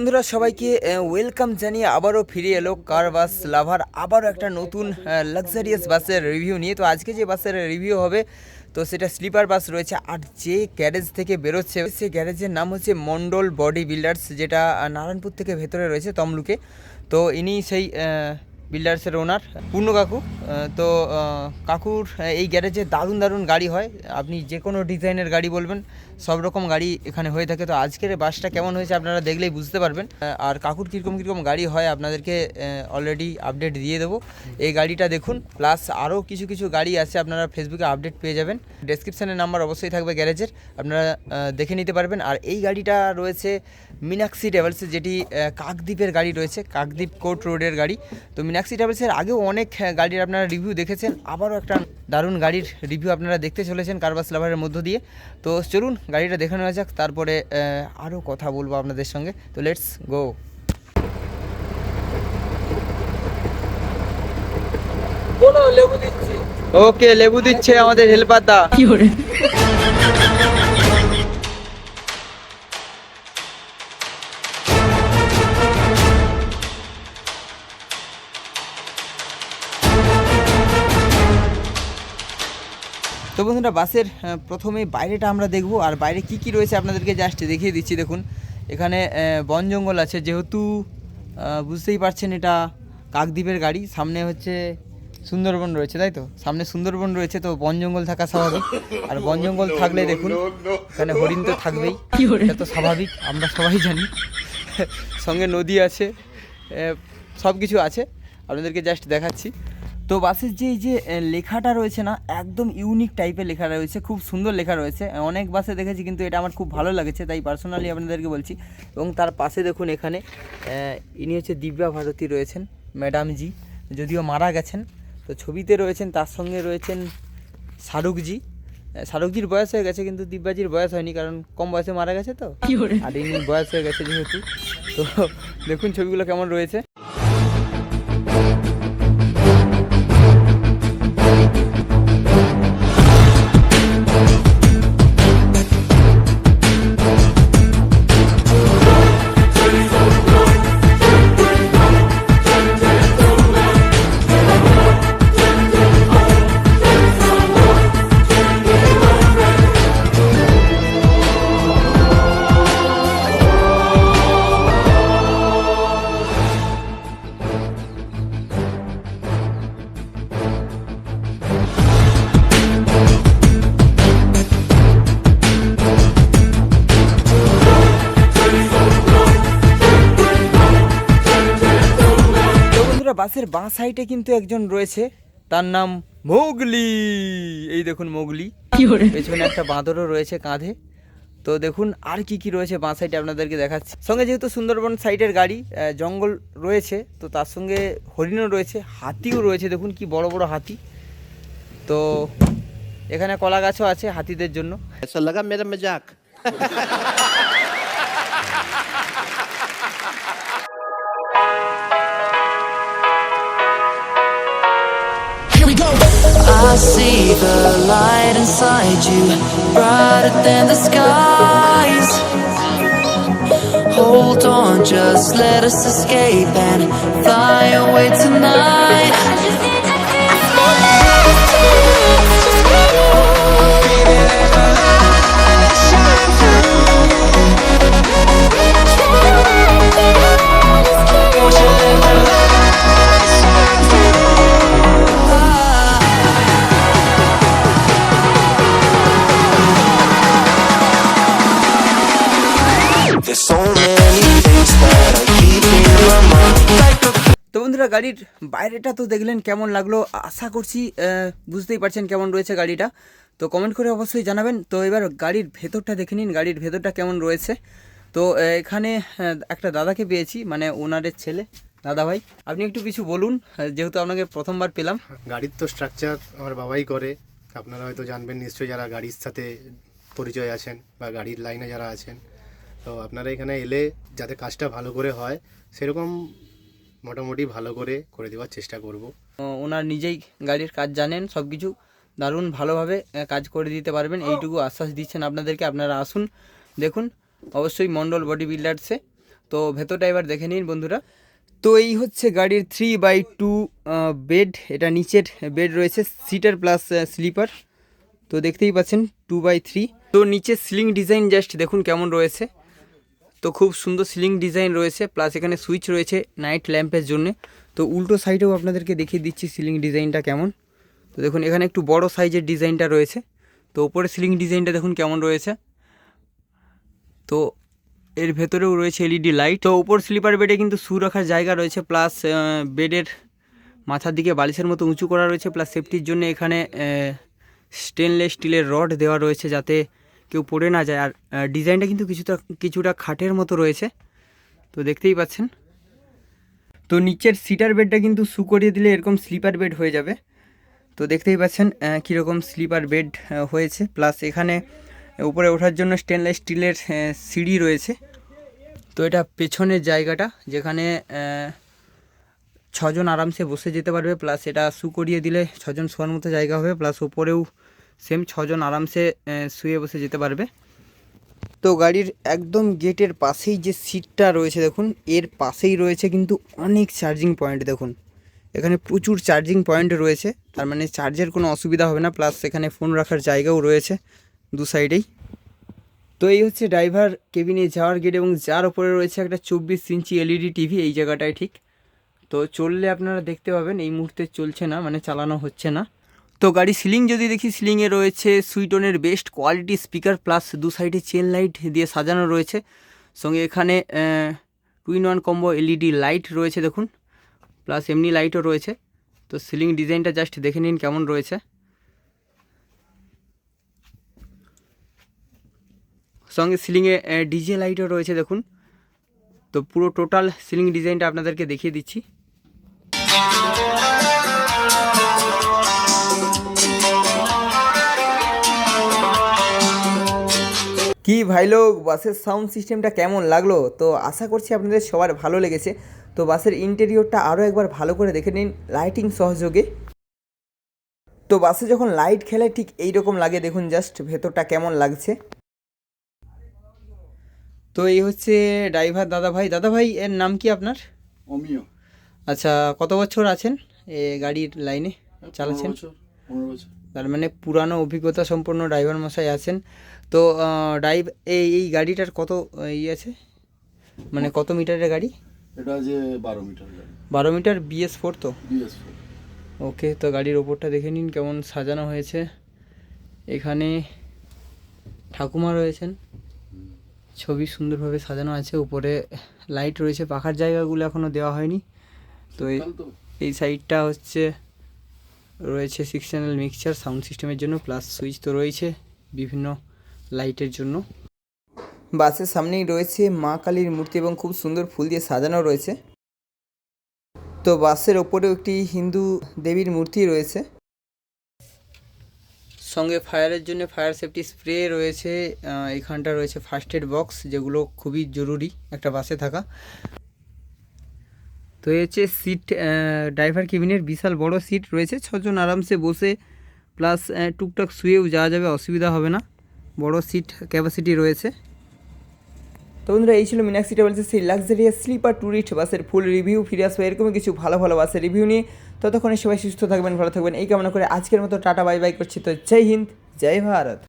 বন্ধুরা সবাইকে ওয়েলকাম জানিয়ে আবারও ফিরে এলো কার বাস লাভার আবারও একটা নতুন লাক্সারিয়াস বাসের রিভিউ নিয়ে। তো আজকে যে বাসের রিভিউ হবে তো সেটা স্লিপার বাস রয়েছে, আর যে গ্যারেজ থেকে বেরোচ্ছে সেই গ্যারেজের নাম হচ্ছে মন্ডল বডি বিল্ডার্স, যেটা নারায়ণপুর থেকে ভেতরে রয়েছে তমলুকে। তো ইনি সেই বিল্ডার্সের ওনার পূর্ণ কাকু। তো কাকুর এই গ্যারেজে দারুণ দারুণ গাড়ি হয়, আপনি যে কোনো ডিজাইনের গাড়ি বলবেন সব রকম গাড়ি এখানে হয়ে থাকে। তো আজকের বাসটা কেমন হয়েছে আপনারা দেখলেই বুঝতে পারবেন। আর কাকুর কীরকম গাড়ি হয় আপনাদেরকে অলরেডি আপডেট দিয়ে দেবো। এই গাড়িটা দেখুন, প্লাস আরও কিছু গাড়ি আছে, আপনারা ফেসবুকে আপডেট পেয়ে যাবেন। ডেসক্রিপশানে নাম্বার অবশ্যই থাকবে গ্যারেজের, আপনারা দেখে নিতে পারবেন। আর এই গাড়িটা রয়েছে মীনাক্ষী ট্রাভেলসে, যেটি কাকদ্বীপের গাড়ি রয়েছে, কাকদ্বীপ কোর্ট রোডের গাড়ি। তো মীনাক্ষী ট্রাভেলসের আগেও অনেক গাড়ির আপনারা রিভিউ দেখেছেন, আবারও একটা দারুণ গাড়ির রিভিউ আপনারা দেখতে চলেছেন কারবাস লাভারের মধ্য দিয়ে। তো চলুন গাড়িটা দেখে নেওয়া যাক, তারপরে আরও কথা বলবো আপনাদের সঙ্গে। তো লেটস গো। ওকে, লেবু দিচ্ছে আমাদের হেল্পার দা। তো বন্ধুরা বাসের প্রথমে বাইরেটা আমরা দেখব, আর বাইরে কি রয়েছে আপনাদেরকে জাস্ট দেখিয়ে দিচ্ছি। দেখুন এখানে বন জঙ্গল আছে, যেহেতু বুঝতেই পারছেন এটা কাকদ্বীপের গাড়ি, সামনে হচ্ছে সুন্দরবন রয়েছে, তাই তো সামনে সুন্দরবন রয়েছে, তো বন জঙ্গল থাকা স্বাভাবিক। আর বন জঙ্গল থাকলে দেখুন এখানে হরিণ তো থাকবেই, এটা তো স্বাভাবিক, আমরা সবাই জানি। সঙ্গে নদী আছে, সব কিছু আছে, আপনাদেরকে জাস্ট দেখাচ্ছি। তো বাসের যে লেখাটা রয়েছে না, একদম ইউনিক টাইপের লেখা রয়েছে, খুব সুন্দর লেখা রয়েছে। অনেক বাসে দেখেছি কিন্তু এটা আমার খুব ভালো লাগছে, তাই পার্সোনালি আপনাদেরকে বলছি। এবং তার পাশে দেখুন এখানে ইনি হচ্ছে দিব্যা ভারতী রয়েছেন, ম্যাডামজি, যদিও মারা গেছেন। তো ছবিতে রয়েছেন, তার সঙ্গে রয়েছেন শাহরুখজি। শাহরুখজির বয়স হয়ে গেছে কিন্তু দিব্যাজির বয়স হয়নি, কারণ কম বয়সে মারা গেছে তো, আর ইনি বয়স হয়ে গেছে যেহেতু। তো দেখুন ছবিগুলো কেমন রয়েছে। বাসের বাঁ সাইডে কিন্তু একজন রয়েছে, তার নাম মোগলি। এই দেখুন মোগলি, পেছনে একটা বাঁদরও রয়েছে কাঁধে। তো দেখুন আর কি রয়েছে বাঁ সাইডে আপনাদেরকে দেখাচ্ছি। সঙ্গে যেহেতু সুন্দরবন সাইডের গাড়ি, জঙ্গল রয়েছে, তো তার সঙ্গে হরিণও রয়েছে, হাতিও রয়েছে, দেখুন কি বড় বড় হাতি। তো এখানে কলা গাছও আছে হাতিদের জন্য। লাগা মেরা মজাক। I see the light inside you, brighter than the skies. Hold on, just let us escape and fly away tonight. তো বন্ধুরা গাড়ির বাইরেটা তো দেখলেন, কেমন লাগলো আশা করছি বুঝতেই পারছেন কেমন রয়েছে গাড়িটা। তো কমেন্ট করে অবশ্যই জানাবেন। তো এবার গাড়ির ভেতরটা দেখে নিন, গাড়ির ভেতরটা কেমন রয়েছে। তো এখানে একটা দাদাকে পেয়েছি, মানে ওনারের ছেলে। দাদা ভাই আপনি একটু কিছু বলুন, যেহেতু আপনাকে প্রথমবার পেলাম। গাড়ির তো স্ট্রাকচার আমার বাবাই করে, আপনারা হয়তো জানবেন নিশ্চয়ই যারা গাড়ির সাথে পরিচয় আছেন বা গাড়ির লাইনে যারা আছেন। তো আপনারা এখানে এলে যাতে কাজটা ভালো করে হয় সেরকম মোটামুটি ভালো করে দেওয়ার চেষ্টা করব। ওনার নিজেই গাড়ির কাজ জানেন, সব কিছু দারুণ ভালোভাবে কাজ করে দিতে পারবেন, এইটুকু আশ্বাস দিচ্ছেন আপনাদেরকে। আপনারা আসুন, দেখুন অবশ্যই মন্ডল বডি বিল্ডার্সে। তো ভেতরটা এবার দেখে নিন বন্ধুরা। তো এই হচ্ছে গাড়ির 3x2 বেড, এটা নিচের বেড রয়েছে সিটার প্লাস স্লিপার। তো দেখতেই পাচ্ছেন 2x3। তো নিচে সিলিং ডিজাইন জাস্ট দেখুন কেমন রয়েছে। তো খুব সুন্দর সিলিং ডিজাইন রয়েছে, প্লাস এখানে সুইচ রয়েছে নাইট ল্যাম্পের জন্য। তো উল্টো সাইডেও আপনাদেরকে দেখিয়ে দিচ্ছি সিলিং ডিজাইনটা কেমন। তো দেখুন এখানে একটু বড় সাইজের ডিজাইনটা রয়েছে। তো উপরে সিলিং ডিজাইনটা দেখুন কেমন রয়েছে। তো এর ভেতরেও রয়েছে এলইডি লাইট। তো উপর স্লিপার বেডে কিন্তু শু রাখার জায়গা রয়েছে, প্লাস বেডের মাথার দিকে বালিশের মতো উঁচু করা রয়েছে, প্লাস সেফটির জন্য এখানে স্টেনলেস স্টিলের রড দেওয়া রয়েছে যাতে কেউ পড়ে না যায়। আর ডিজাইনটা কিন্তু কিছুটা খাটের মতো রয়েছে, তো দেখতেই পাচ্ছেন। তো নিচের সিটার বেডটা কিন্তু শু করিয়ে দিলে এরকম স্লিপার বেড হয়ে যাবে। তো দেখতেই পাচ্ছেন কীরকম স্লিপার বেড হয়েছে, প্লাস এখানে উপরে ওঠার জন্য স্টেনলেস স্টিলের সিঁড়ি রয়েছে। তো এটা পেছনের জায়গাটা যেখানে 6 জন আরামসে বসে যেতে পারবে, প্লাস এটা শু করিয়ে দিলে 6 জন শোয়ার মতো জায়গা হবে, প্লাস ওপরেও সেম 6 জন আরামসে শুয়ে বসে যেতে পারবে। তো গাড়ির একদম গেটের পাশেই যে সিটটা রয়েছে দেখুন, এর পাশেই রয়েছে কিন্তু অনেক চার্জিং পয়েন্ট। দেখুন এখানে প্রচুর চার্জিং পয়েন্ট রয়েছে, তার মানে চার্জের কোনো অসুবিধা হবে না, প্লাস এখানে ফোন রাখার জায়গাও রয়েছে দু সাইডেই। তো এই হচ্ছে ড্রাইভার কেবিনে যাওয়ার গেট, এবং যার ওপরে রয়েছে একটা 24 ইঞ্চি এলইডি টিভি এই জায়গাটায় ঠিক। তো চললে আপনারা দেখতে পাবেন, এই মুহূর্তে চলছে না, মানে চালানো হচ্ছে না। তো গাড়ি সিলিং যদি দেখি, সিলিংয়ে রয়েছে সুইটনের বেস্ট কোয়ালিটি স্পিকার, প্লাস দু সাইডে চেন লাইট দিয়ে সাজানো রয়েছে। সঙ্গে এখানে 2-in-1 কম্বো এলইডি লাইট রয়েছে দেখুন, প্লাস এমনি লাইটও রয়েছে। তো সিলিং ডিজাইনটা জাস্ট দেখে নিন কেমন রয়েছে। সঙ্গে সিলিংয়ে ডিজে লাইটও রয়েছে দেখুন। তো পুরো টোটাল সিলিং ডিজাইনটা আপনাদেরকে দেখিয়ে দিচ্ছি। কি ভাই লোক, বাসের সাউন্ড সিস্টেমটা কেমন লাগলো? তো আশা করছি আপনাদের সবার ভালো লেগেছে। তো বাসের ইন্টেরিয়রটা আরও একবার ভালো করে দেখে নিন লাইটিং সহযোগে। তো বাসে যখন লাইট খেলে ঠিক এই রকম লাগে, দেখুন জাস্ট ভেতরটা কেমন লাগছে। তো এই হচ্ছে ড্রাইভার দাদা ভাই এর নাম কি আপনার? অমিয়। আচ্ছা, কত বছর আছেন এ গাড়ির লাইনে চালাচ্ছেন? 15 বছর। তার মানে পুরানো অভিজ্ঞতা সম্পন্ন ড্রাইভার মশাই আছেন। তো এই গাড়িটার কত আছে, মানে কত মিটারের গাড়ি? এটা যে 12 মিটার গাড়ি। 12 মিটার BS4 তো? BS4। ওকে, তো গাড়ির ওপরটা দেখে নিন কেমন সাজানো হয়েছে। এখানে ঠাকুমা রয়েছেন, ছবি সুন্দরভাবে সাজানো আছে। উপরে লাইট রয়েছে, পাখার জায়গাগুলো এখনও দেওয়া হয়নি। তো এই সাইডটা হচ্ছে রয়েছে 6 চ্যানেল মিক্সচার সাউন্ড সিস্টেমের জন্য, প্লাস সুইচ তো রয়েছে বিভিন্ন লাইটের জন্য। বাসের সামনেই রয়েছে মা কালীর মূর্তি এবং খুব সুন্দর ফুল দিয়ে সাজানো রয়েছে। তো বাসের ওপরেও একটি হিন্দু দেবীর মূর্তি রয়েছে। সঙ্গে ফায়ারের জন্য ফায়ার সেফটি স্প্রে রয়েছে। এখানটা রয়েছে ফার্স্ট এড বক্স, যেগুলো খুবই জরুরি একটা বাসে থাকা। তো এই হচ্ছে সিট, ড্রাইভার কেবিনের বিশাল বড় সিট রয়েছে, 6 জন আরামসে বসে, প্লাস টুকটাক শুয়েও যাওয়া যাবে, অসুবিধা হবে না, বড় সিট ক্যাপাসিটি রয়েছে। তো বন্ধুরা, এই ছিল মীনাক্ষী ট্রাভেলসের সেই লাক্সারিয়াস স্লিপার ট্যুরিস্ট বাসের ফুল রিভিউ। ফিরে আসবে এরকমই কিছু ভালো ভালো বাসের রিভিউ নিয়ে। ততক্ষণে সবাই সুস্থ থাকবেন, ভালো থাকবেন এই কামনা করে আজকের মতো টাটা বাই বাই করছি। তো জয় হিন্দ, জয় ভারত।